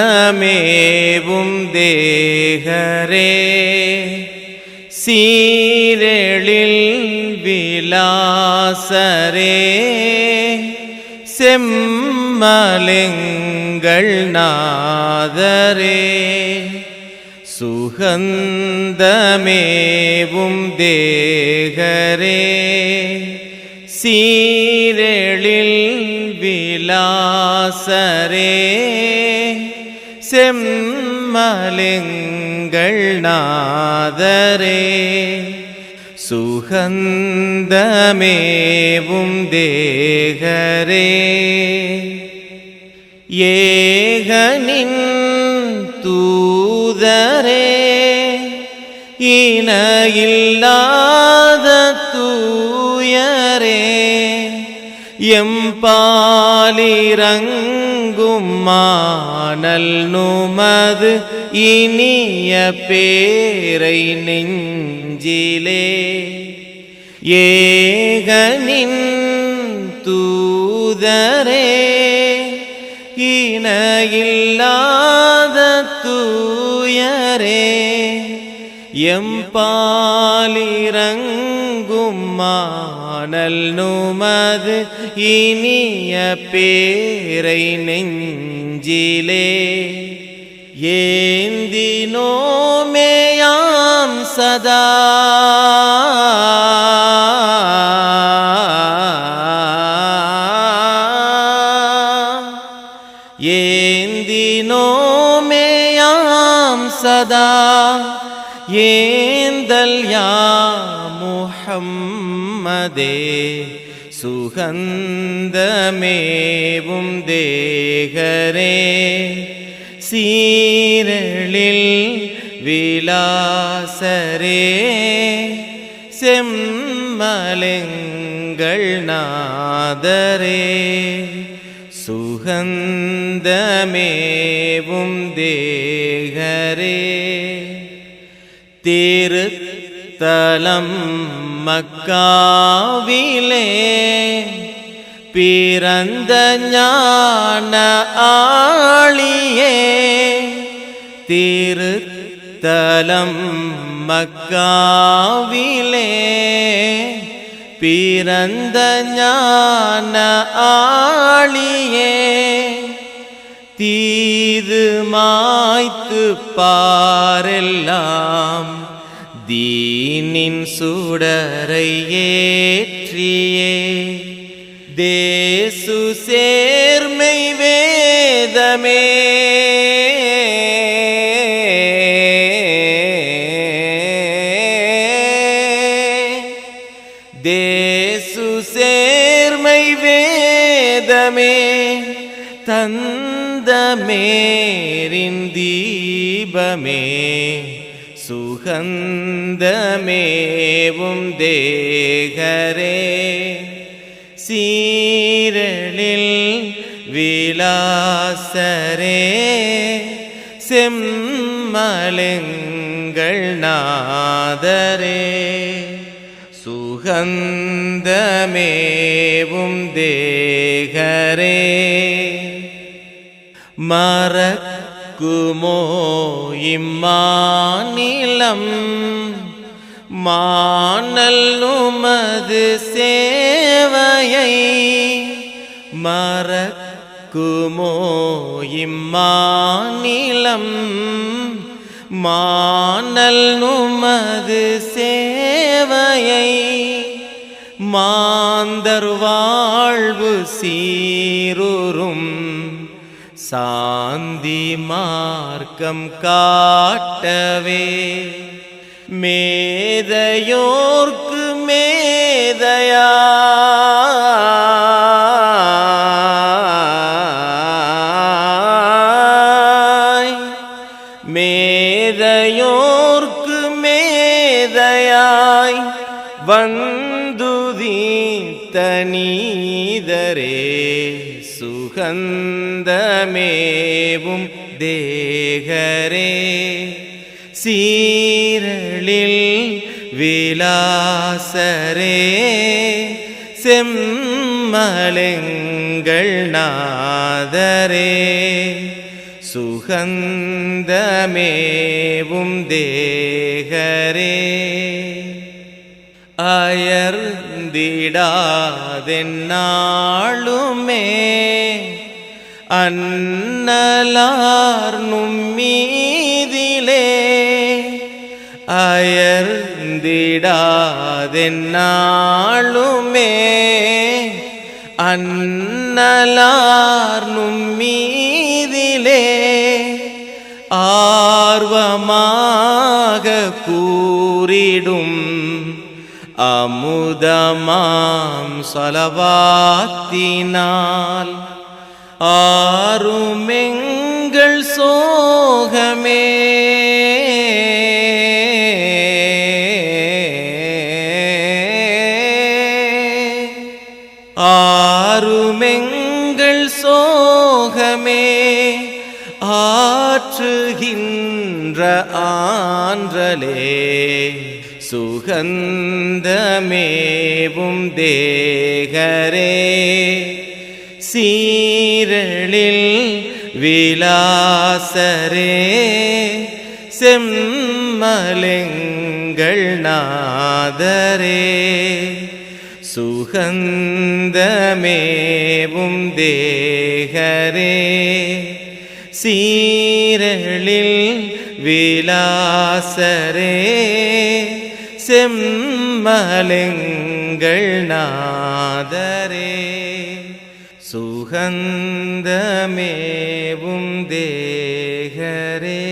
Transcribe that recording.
சுகந்தமேவும் தேகரே சீரெழில் விலாசரே செம்மலெங்கள் நாதரே சுகந்தமேவும் தேகரே சீரெழில் விலாசரே செம்மலெங்கள் நாதரே சுகந்தமேவும் தேகரே ஏகனின் தூதரே இணையில்லாத தூயரே எம்பாலிரங்கும் மானல் நுமது இனிய பேரை நெஞ்சிலே ஏகனின் தூதரே இணையில்லாத தூயரே எம்பாலிரங்கும் மானல் நுமது இனிய பேரை நெஞ்சிலே ஏந்தினோமேயாம் சதா ஏந்தினோமேயாம் சதா ஏந்தல் யா முஹம்மதே சுகந்தமேவும் தேகரே சீரெழில் விலாசரே செம்மலெங்கள் நாதரே சுகந்தமேவும் தேகரே திருத்தலம் மக்காவிலே பிறந்த ஞான ஆளியே திருத்தலம் மக்காவிலே பிறந்த ஞான ஆளியே தீது மாய்த்து பாரெல்லாம் தீனின் சுடரை ஏற்றியே தேசு சேர்மை வேதமே தேசு சேர்மை வேதமே தந்தமேரின் தீபமே சுகந்தமேவும் தேகரே சீரெழில் விலாசரே செம்மலெங்கள் நாதரே சுகந்தமேவும் தேகரே மறக்குமோ இம்மாநிலம் மானல் நுமது சேவையை மறக்குமோ இம்மாநிலம் மானல் நுமது சேவையை மாந்தர் வாழ்வு சீருறும் சாந்தி மார்க்கம் காட்டவே மேதையோர்க்கு மேதையாய் மேதையோர்க்கு மேதையாய் வந்துதி தனீதரே சுகந்தமேவும் தேகரே சீரெழில் விலாசரே செம்மலெங்கள் எங்கள் நாதரே சுகந்தமேவும் தேகரே அயர்ந்திடாதென்னாளுமே அன்னலார் நும்மீதிலே அயர்ந்திடாதென்னாளுமே அன்னலார் நும்மீதிலே ஆர்வமாக கூறிடும் அமுதமாம் ஸலவாத்தினால் ஆருமெங்கள் சோகமே ஆருமெங்கள் சோகமே ஆற்றுகின்ற ஆன்றலே சுகந்தமேவும் தேகரே சீரளில் விலாசரே செம்மலெங்கள் நாதரே சுகந்தமேவும் தேகரே சீரளில் விலாசரே செம்மலெங்கள் நாதரே சுகந்தமேவும் தேகரே